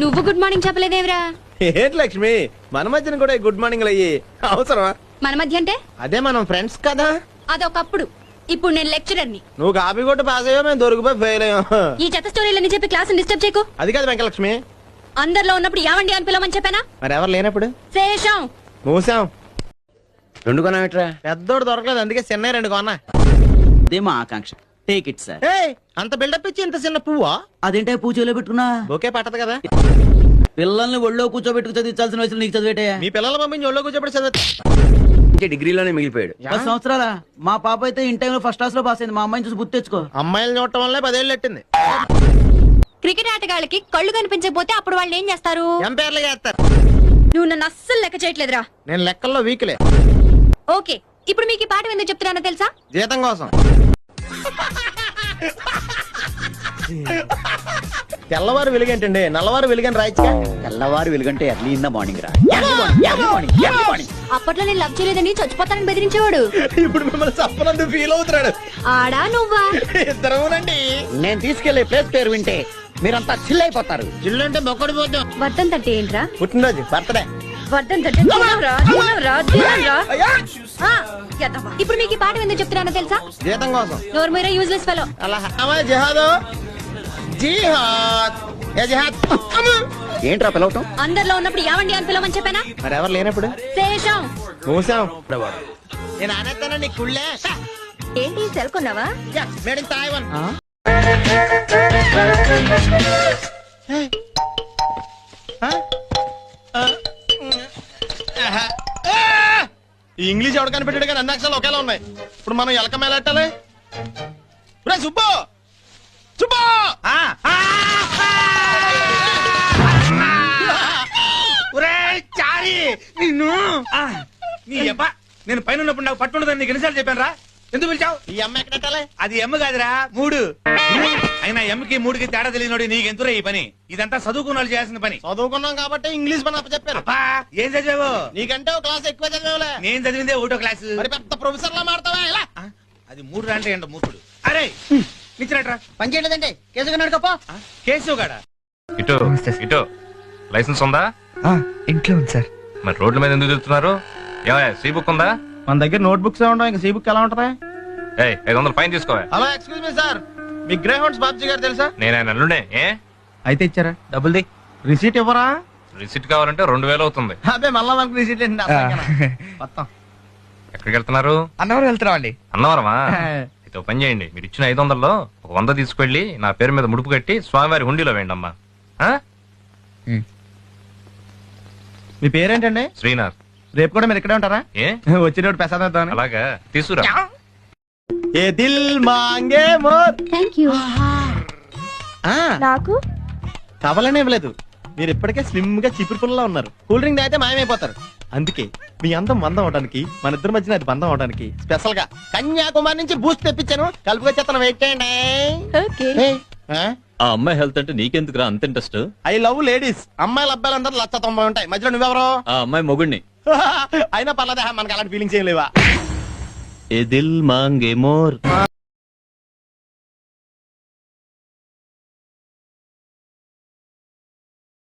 నువ్వు good morning చెప్పలేదేవరా? ఏంటి లక్ష్మి, మన మధ్యన కూడా గుడ్ మార్నింగ్ అయ్యి అవసరమా? మన మధ్య అంటే అదే మనం ఫ్రెండ్స్ కదా. అదొకప్పుడు. ఇప్పుడు నేను లెక్చరర్ని. నువ్వు కాపీ కొట్టి పాస్ అయ్యో, మేము దొరికిపోయి ఫెయిల్ అయ్యాం. ఈ చెత్త స్టోరీలని చెప్పి క్లాస్ డిస్టర్బ్ చేయకు. అది కాదు వెంకలక్ష్మి, అందరిలో ఉన్నప్పుడు యావండి అని పిలవమని చెప్పానా? మరి ఎవరు లేనప్పుడు శేషం మూసాం. రెండు కొనట్రా? పెద్దోడు దొరకలేదు, అందుకే చిన్న రెండు కొన్నా. అదే మా ఆకాంక్ష. Take it sir. ఏయ్, అంత బిల్డప్ ఇచ్చి ఇంత చిన్న పువ్వా? అదేంటే పూజలో పెట్టుకున్నా? ఓకే పట్టదు కదా. పిల్లల్ని ఒళ్ళో కూర్చోబెట్టుకు చదివించాల్సిన వయసులో నీకు చదివేటయా? మీ పిల్లల పంపించి ఒళ్ళో కూర్చోబెట్టి చదువు. డిగ్రీలోనే మిగిలిపోయాడు. 10 సంవత్సరాల మా పాప అయితే ఇన్ టైంలో ఫస్ట్ క్లాస్ లో పాస్ అయింది. మా అమ్మాయిని చూసి గుర్తు తెచ్చుకో. అమ్మాయిలు చూడటం వల్లే 10 ఏళ్ళు ఎట్టింది. క్రికెట్ ఆటగాళ్ళకి కళ్ళు కనిపించకపోతే అప్పుడు వాళ్ళు ఏం చేస్తారు? ఎంపైర్లు చేస్తారు. నువ్వు నన్ను అస్సలు లెక్క చేయట్లేదురా. నేను లెక్కల్లో వీక్లే. ఓకే, ఇప్పుడు మీకు ఈ పాఠం ఎందుకు చెప్తున్నానో తెలుసా? జీతం కోసం. తెల్లవారు వెలుగేంటండి, నల్లవారు వెలుగని రాయచ్చుగా. తెల్లవారు వెలుగంటే ఎర్లీ ఇన్ ద మార్నింగ్ రా. అప్పట్లో నేను లవ్ చేయలేదని చచ్చిపోతానని బెదిరించేవాడు. ఇప్పుడు మిమ్మల్ని చెప్పనందుకు ఫీల్ అవుతున్నాడు. ఆడా నువ్వా? ఇద్దరునండి. నేను తీసుకెళ్లే ప్లేస్ పేరు వింటే మీరంతా చిల్ అయిపోతారు. చిల్లు అంటే మొక్కడి పోతాం. వర్ధన్ అంటే ఏంట్రా? పుట్టినరోజు, బర్త్డే. వర్ధన్ అంటే తినవురా, తినవురా, తినవురా. ఆ, ఎద్దవా. ఇప్పుడు మీకు ఈ పాఠం ఎందుకు చెప్తున్నానో తెలుసా? జీతం కోసం. నోరు మీరా యూజ్లెస్ ఫెలో. అలా జిహాదో జిహాద్ ఏ జిహాద్. ఏంట్రా పిలవటం? అందరిలో ఉన్నప్పుడు యావండి అని పిలవమని చెప్పానా? మరి ఎవరు లేనప్పుడు శేషం మూసాం. నేను ఆనేస్తానండి కుళ్ళే. ఏంటి సెల్ కొన్నావా? Made in Taiwan. ఈ ఇంగ్లీష్ ఎవడు కనిపెట్టాడు కానీ అన్ని అక్షరాలు ఒకేలా ఉన్నాయి. ఇప్పుడు మనం ఎలక మేల ఎట్టాలి? సుబ్బు సుబ్బు. నిన్ను నీ అబ్బా, నేను పైన ఉన్నప్పుడు నాకు పట్టుండదని నీకు ఎన్నిసార్లు చెప్పాను రా? ఎందుకు పిలిచావు? ఈ అమ్మ ఎక్కడ ఎట్టాలి? అది ఎమ్మ కాదురా, మూడు. అయినా ఎమ్మకి మూడుకి తేడా తెలియనోడి నీకెందురా ఈ పని? ఇదంతా చదువుకున్న వాళ్ళు చేయాల్సిన పని. చదువుకున్నాం కాబట్టి ఇంగ్లీష్ పని చెప్పారు. అబ్బా, ఏం చదివావు? నీకంటే ఒక క్లాస్ ఎక్కువ చదివేవులే. నేను చదివిందే ఒకటో క్లాసు. మరి పెద్ద ప్రొఫెసర్ లా మాడతావా ఇలా? అది మూడు అంటే ఏంటో మూర్ఖుడు. అరే నిచ్చినట్రా. పని చేయలేదండి, కేసుకున్నాడు కప్ప. కేసు గాడా? ఇటో ఇటో లైసెన్స్ ఉందా? ఇంట్లో ఉంది సార్. మరి రోడ్ల మీద ఎందుకు తిరుగుతున్నారు? ఏమయ్య, సీ బుక్ ఉందా? మన దగ్గర నోట్ బుక్స్ ఉండవు, ఇంకా సీ బుక్ ఎలా ఉంటది? 500 ఫైన్ తీసుకోవా. హలో, ఎక్స్క్యూజ్ మీ సార్, మీ గ్రే హౌండ్స్ బాబ్జీ గారు తెలుసా? నేను ఆయన అల్లుడే. ఏ అయితే ఇచ్చారా? డబ్బుల్ది రిసీట్ ఇవ్వరా? రిసిట్ కావాలంటే 2000 అవుతుంది. అదే మళ్ళా మనకు రిసీట్ మొత్తం. ఎక్కడికి వెళ్తున్నారు? అన్నవరం వెళ్తున్నాం అండి. అన్నవరమా? అయితే ఓ పని చేయండి, మీరు ఇచ్చిన 500లో ఒక 100 తీసుకెళ్లి నా పేరు మీద ముడుపు కట్టి స్వామివారి హుండీలో వేయండి అమ్మా. మీ పేరేంటండి? శ్రీనాథ్. రేపు కూడా మీరు ఇక్కడే ఉంటారా? ఏ వచ్చినప్పుడు ప్రసాదం. అలాగా, తీసుకురా. ఏ దిల్ మాంగే మోర్. Thank you. నాకు కావాలనే ఇవ్వలేదు, మీరు ఇప్పటికే స్లిమ్ గా చిపురు పుల్లలా ఉన్నారు. కూల్ డ్రింక్ తాగితే మాయమైపోతారు. అందుకే మీ అందం మందం అవడానికి, మన ఇద్దరి మధ్యన అది బంధం అవడానికి స్పెషల్ గా కన్యాకుమారి నుంచి బూస్ట్ తెప్పించాను. కలుపుగా చెత్తను వెయిట్ చేయండి. ఓకే. ఆ అమ్మాయి హెల్త్ అంటే నీకెందుకురా అంత ఇంట్రెస్ట్? I love ladies. అమ్మాయిలు అబ్బాయిలు అందరూ 190 ఉంటాయి. మధ్యలో నువ్వెవరో? ఆ అమ్మాయి మొగుడిని. అయినా పర్లేదా, మనకు అలాంటి ఫీలింగ్స్ ఏం లేవా? ఏ దిల్ మాంగే మోర్.